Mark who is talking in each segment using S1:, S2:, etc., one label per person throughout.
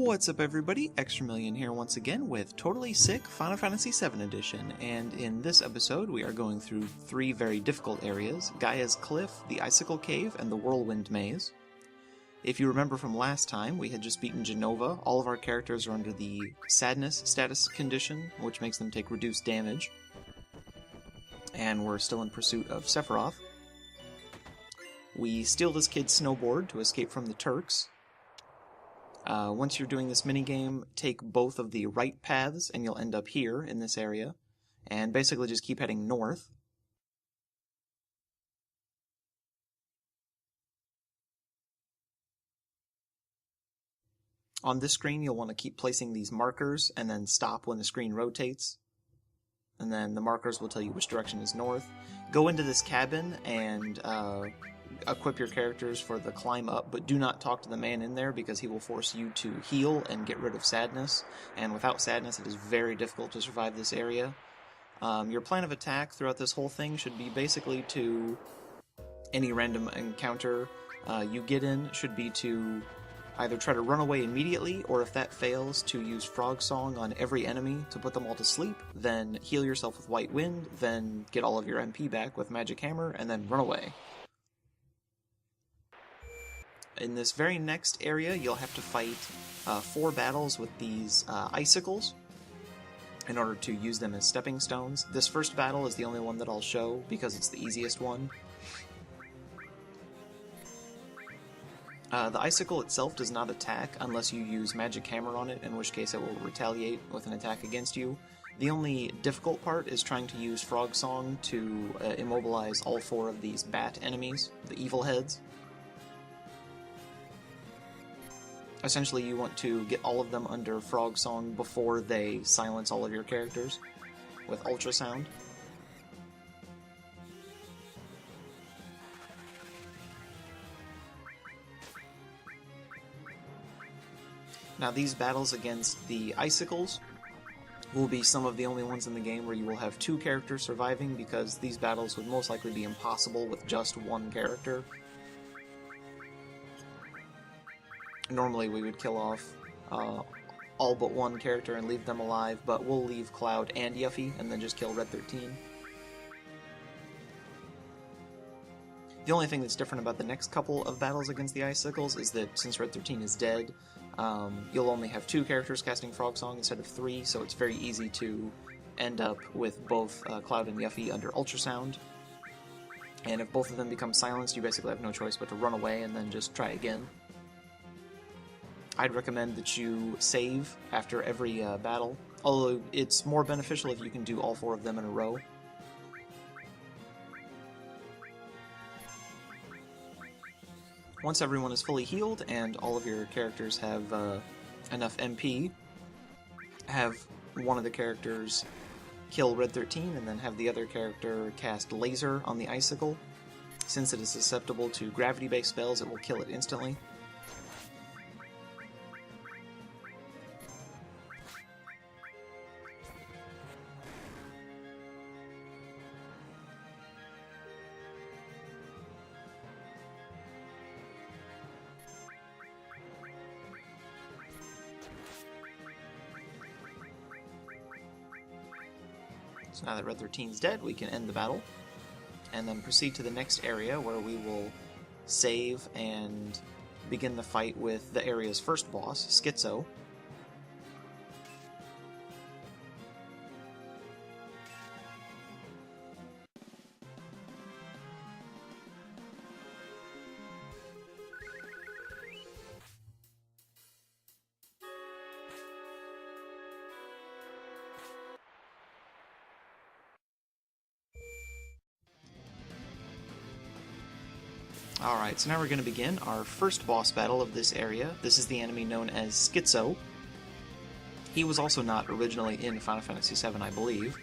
S1: What's up everybody, Extramillion here once again with Totally Sick Final Fantasy VII Edition, and in this episode we are going through three very difficult areas: Gaia's Cliff, the Icicle Cave, and the Whirlwind Maze. If you remember from last time, we had just beaten Genova. All of our characters are under the Sadness status condition, which makes them take reduced damage, and we're still in pursuit of Sephiroth. We steal this kid's snowboard to escape from the Turks. Once you're doing this minigame, take both of the right paths and you'll end up here in this area, and basically just keep heading north. On this screen you'll want to keep placing these markers and then stop when the screen rotates, and then the markers will tell you which direction is north. Go into this cabin and equip your characters for the climb up, but do not talk to the man in there because he will force you to heal and get rid of sadness, and without sadness it is very difficult to survive this area. Your plan of attack throughout this whole thing should be basically to any random encounter you get in should be to either try to run away immediately, or if that fails, to use Frog Song on every enemy to put them all to sleep, then heal yourself with White Wind, then get all of your MP back with Magic Hammer, and then run away. In this very next area, you'll have to fight 4 battles with these icicles in order to use them as stepping stones. This first battle is the only one that I'll show because it's the easiest one. The icicle itself does not attack unless you use Magic Hammer on it, in which case it will retaliate with an attack against you. The only difficult part is trying to use Frog Song to immobilize all 4 of these bat enemies, the evil heads. Essentially, you want to get all of them under Frog Song before they silence all of your characters with Ultrasound. Now, these battles against the Icicles will be some of the only ones in the game where you will have 2 characters surviving, because these battles would most likely be impossible with just 1 character. Normally we would kill off all but 1 character and leave them alive, but we'll leave Cloud and Yuffie and then just kill Red 13. The only thing that's different about the next couple of battles against the Icicles is that since Red 13 is dead, you'll only have 2 characters casting Frog Song instead of 3, so it's very easy to end up with both Cloud and Yuffie under Ultrasound. And if both of them become silenced, you basically have no choice but to run away and then just try again. I'd recommend that you save after every battle, although it's more beneficial if you can do all 4 of them in a row. Once everyone is fully healed and all of your characters have enough MP, have one of the characters kill Red 13 and then have the other character cast Laser on the Icicle. Since it is susceptible to gravity-based spells, it will kill it instantly. So now that Red 13 is dead, we can end the battle, and then proceed to the next area where we will save and begin the fight with the area's first boss, Schizo. Alright, so now we're going to begin our first boss battle of this area. This is the enemy known as Schizo. He was also not originally in Final Fantasy VII, I believe.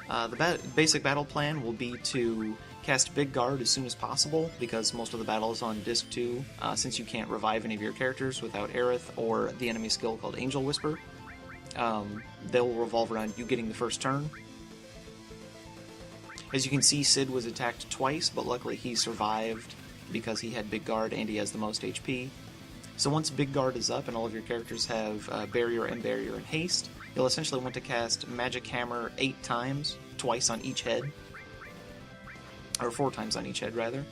S1: The basic battle plan will be to cast Big Guard as soon as possible, because most of the battle is on Disc 2, since you can't revive any of your characters without Aerith or the enemy skill called Angel Whisper. They'll revolve around you getting the first turn. As you can see, Sid was attacked twice, but luckily he survived because he had Big Guard and he has the most HP. So once Big Guard is up and all of your characters have Barrier, and Haste, you'll essentially want to cast Magic Hammer 8 times, twice on each head. Or 4 times on each head, rather.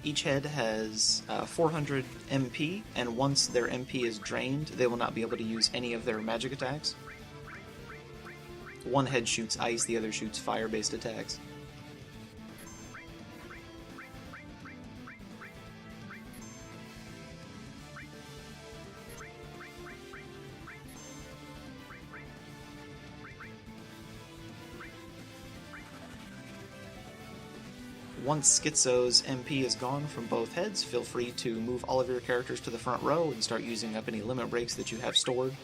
S1: Each head has 400 MP, and once their MP is drained, they will not be able to use any of their magic attacks. One head shoots ice, the other shoots fire-based attacks. Once Schizo's MP is gone from both heads, feel free to move all of your characters to the front row and start using up any limit breaks that you have stored.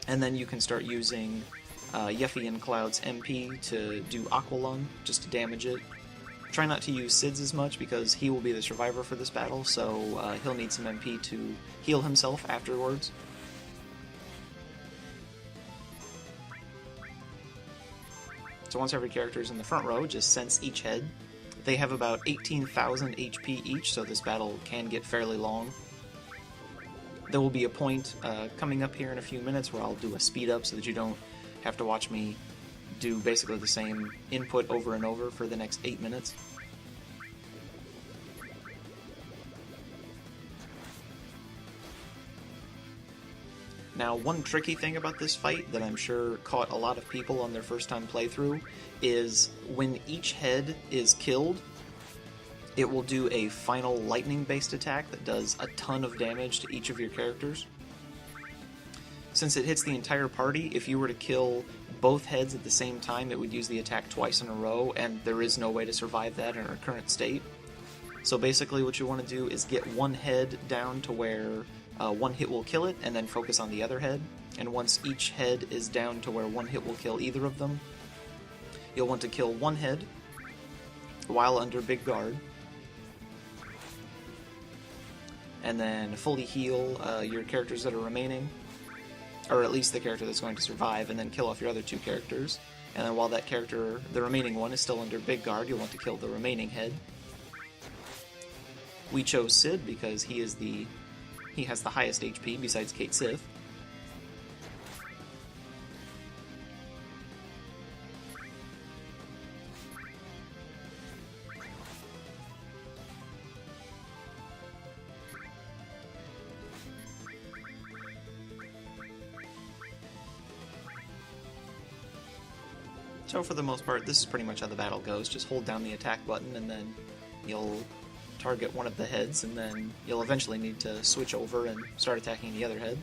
S1: And then you can start using Yeffy and Cloud's MP to do Aqua Lung, just to damage it. Try not to use Sid's as much because he will be the survivor for this battle, so he'll need some MP to heal himself afterwards. So once every character is in the front row, just sense each head. They have about 18,000 HP each, so this battle can get fairly long. There will be a point coming up here in a few minutes where I'll do a speed up so that you don't have to watch me do basically the same input over and over for the next 8 minutes. Now, one tricky thing about this fight that I'm sure caught a lot of people on their first time playthrough is when each head is killed, it will do a final lightning-based attack that does a ton of damage to each of your characters. Since it hits the entire party, if you were to kill both heads at the same time, it would use the attack twice in a row, and there is no way to survive that in our current state. So basically what you want to do is get one head down to where one hit will kill it, and then focus on the other head. And once each head is down to where one hit will kill either of them, you'll want to kill one head while under Big Guard, and then fully heal your characters that are remaining, or at least the character that's going to survive, and then kill off your other 2 characters. And then while that character, the remaining one, is still under Big Guard, you'll want to kill the remaining head. We chose Sid because he has the highest HP besides Kate Sith. So for the most part, this is pretty much how the battle goes. Just hold down the attack button and then you'll target one of the heads, and then you'll eventually need to switch over and start attacking the other head.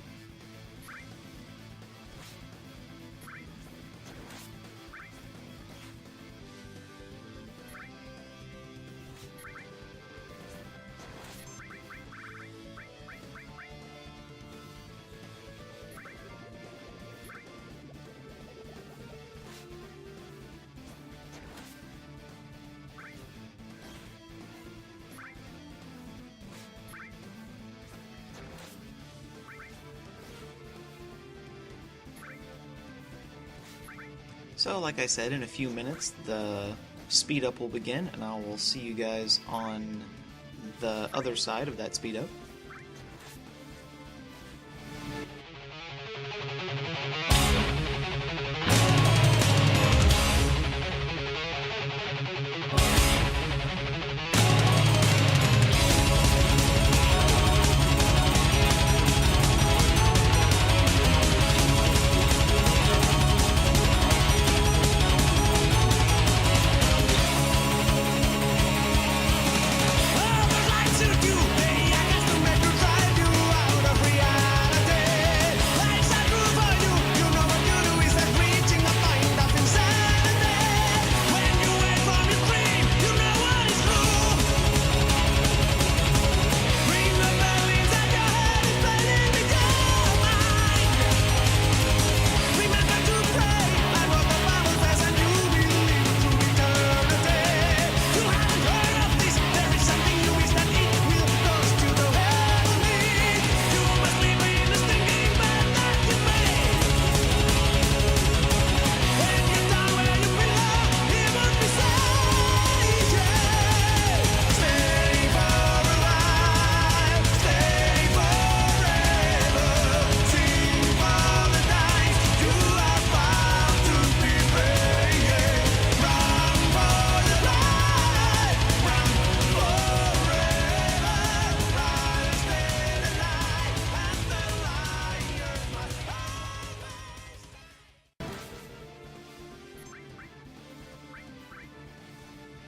S1: So, like I said, in a few minutes, the speed up will begin, and I will see you guys on the other side of that speed up.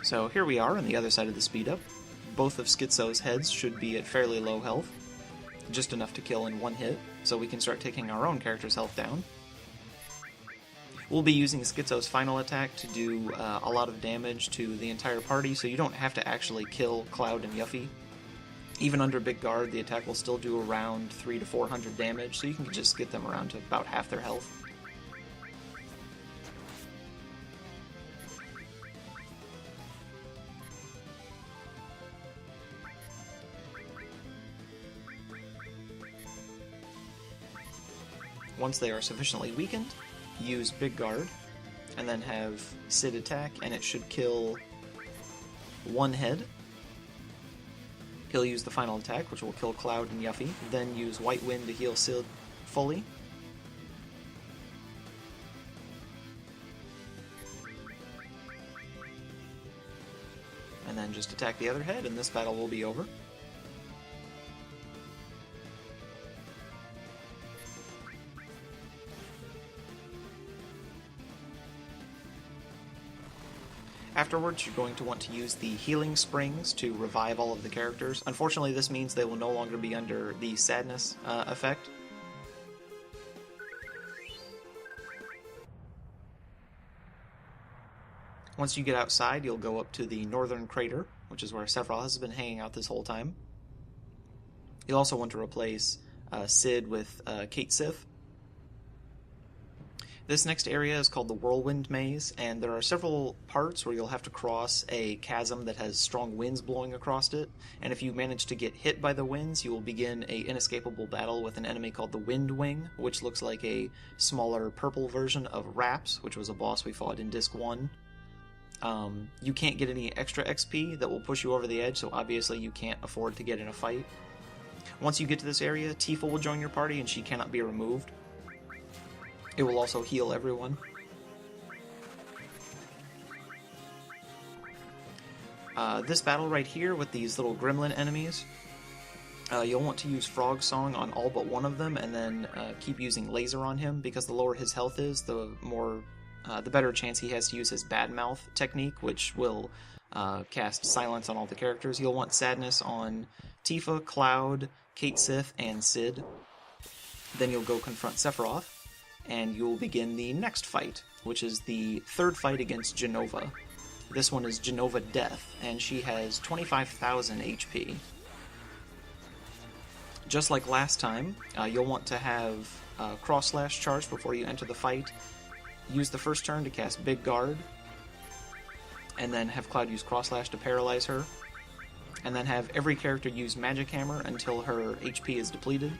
S1: So here we are on the other side of the speed up. Both of Schizo's heads should be at fairly low health, just enough to kill in one hit, so we can start taking our own character's health down. We'll be using Schizo's final attack to do a lot of damage to the entire party, so you don't have to actually kill Cloud and Yuffie. Even under Big Guard, the attack will still do around 300 to 400 damage, so you can just get them around to about half their health. Once they are sufficiently weakened, use Big Guard, and then have Sid attack, and it should kill one head. He'll use the final attack, which will kill Cloud and Yuffie, then use White Wind to heal Sid fully. And then just attack the other head, and this battle will be over. Afterwards, you're going to want to use the healing springs to revive all of the characters. Unfortunately, this means they will no longer be under the sadness effect. Once you get outside, you'll go up to the northern crater, which is where Sephiroth has been hanging out this whole time. You'll also want to replace Sid with Kate Sith. This next area is called the Whirlwind Maze, and there are several parts where you'll have to cross a chasm that has strong winds blowing across it, and if you manage to get hit by the winds, you will begin an inescapable battle with an enemy called the Wind Wing, which looks like a smaller purple version of Raps, which was a boss we fought in Disc 1. You can't get any extra XP that will push you over the edge, so obviously you can't afford to get in a fight. Once you get to this area, Tifa will join your party, and she cannot be removed. It will also heal everyone. This battle right here with these little gremlin enemies, you'll want to use Frog Song on all but one of them, and then keep using Laser on him, because the lower his health is, the better chance he has to use his Bad Mouth technique, which will cast silence on all the characters. You'll want Sadness on Tifa, Cloud, Kate Sith, and Sid. Then you'll go confront Sephiroth, and you'll begin the next fight, which is the third fight against Genova. This one is Genova Death, and she has 25,000 HP. Just like last time, you'll want to have Cross Slash charged before you enter the fight. Use the first turn to cast Big Guard, and then have Cloud use Cross Slash to paralyze her, and then have every character use Magic Hammer until her HP is depleted.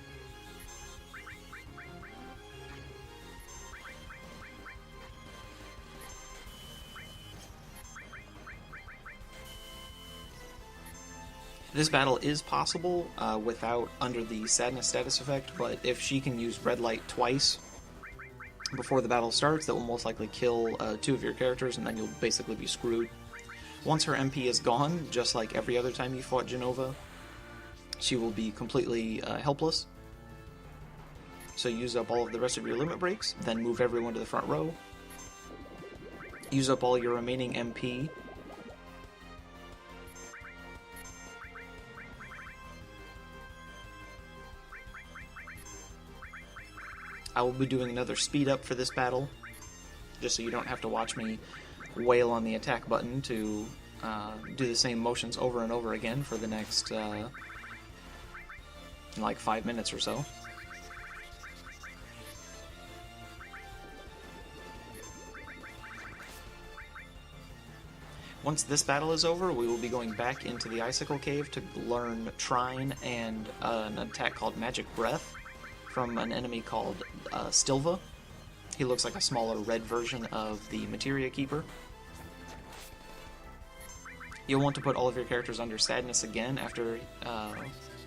S1: This battle is possible without under the Sadness status effect, but if she can use Red Light twice before the battle starts, that will most likely kill two of your characters, and then you'll basically be screwed. Once her MP is gone, just like every other time you fought Genova, she will be completely helpless. So use up all of the rest of your limit breaks, then move everyone to the front row. Use up all your remaining MP. I will be doing another speed up for this battle, just so you don't have to watch me wail on the attack button to do the same motions over and over again for the next like 5 minutes or so. Once this battle is over, we will be going back into the Icicle Cave to learn Trine and an attack called Magic Breath from an enemy called Stilva. He looks like a smaller red version of the Materia Keeper. You'll want to put all of your characters under Sadness again after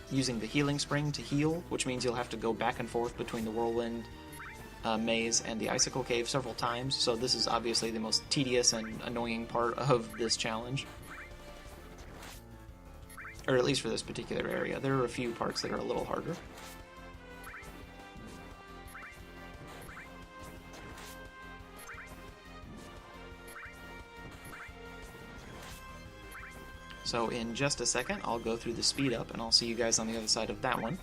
S1: using the Healing Spring to heal, which means you'll have to go back and forth between the Whirlwind Maze and the Icicle Cave several times, so this is obviously the most tedious and annoying part of this challenge. Or at least for this particular area. There are a few parts that are a little harder. So in just a second, I'll go through the speed up, and I'll see you guys on the other side of that one.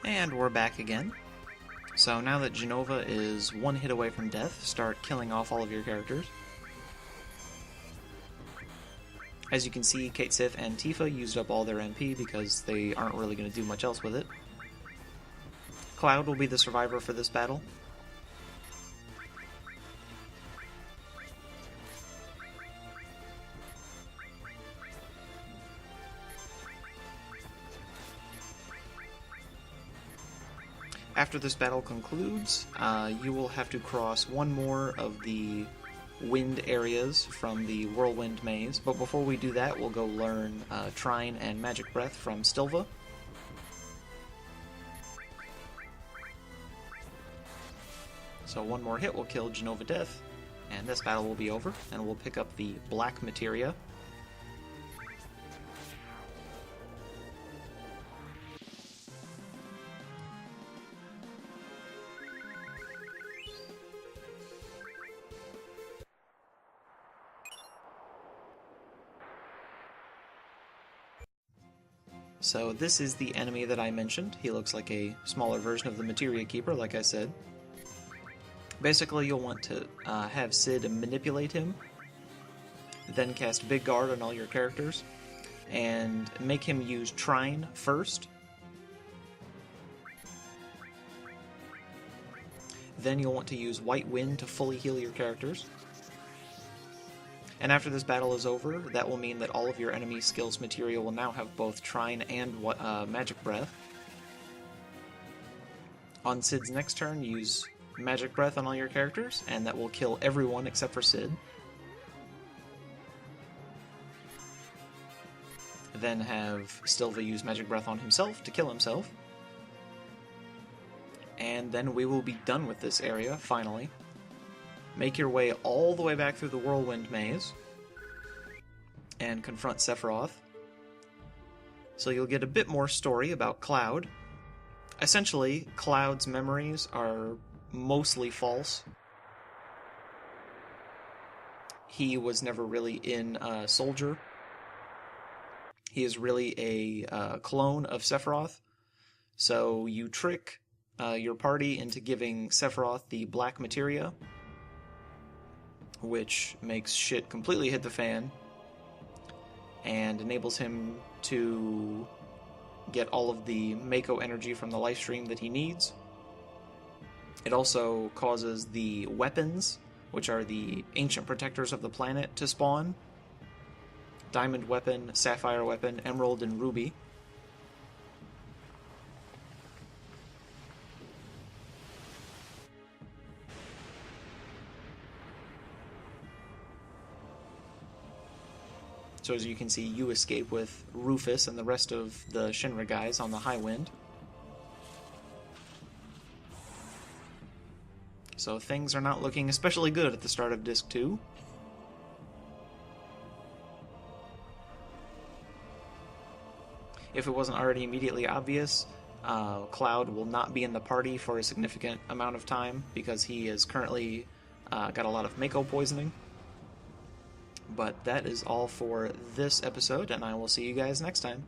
S1: And we're back again. So now that Jenova is one hit away from death, start killing off all of your characters. As you can see, Kate Sith and Tifa used up all their MP because they aren't really going to do much else with it. Cloud will be the survivor for this battle. After this battle concludes, you will have to cross one more of the wind areas from the Whirlwind Maze, but before we do that, we'll go learn Trine and Magic Breath from Stilva. So one more hit will kill Jenova Death, and this battle will be over, and we'll pick up the Black Materia. So this is the enemy that I mentioned. He looks like a smaller version of the Materia Keeper, like I said. Basically, you'll want to have Sid manipulate him, then cast Big Guard on all your characters, and make him use Trine first. Then you'll want to use White Wind to fully heal your characters. And after this battle is over, that will mean that all of your enemy skills materia will now have both Trine and Magic Breath. On Sid's next turn, use Magic Breath on all your characters, and that will kill everyone except for Sid. Then have Stilva use Magic Breath on himself to kill himself. And then we will be done with this area, finally. Make your way all the way back through the Whirlwind Maze and confront Sephiroth. So you'll get a bit more story about Cloud. Essentially, Cloud's memories are mostly false. He was never really in Soldier. He is really a clone of Sephiroth. So you trick your party into giving Sephiroth the black materia, which makes shit completely hit the fan and enables him to get all of the Mako energy from the life stream that he needs. It also causes the weapons, which are the ancient protectors of the planet, to spawn. Diamond weapon, sapphire weapon, emerald, and ruby. So as you can see, you escape with Rufus and the rest of the Shin-ra guys on the high wind. So things are not looking especially good at the start of Disc 2. If it wasn't already immediately obvious, Cloud will not be in the party for a significant amount of time because he is currently got a lot of Mako poisoning. But that is all for this episode, and I will see you guys next time.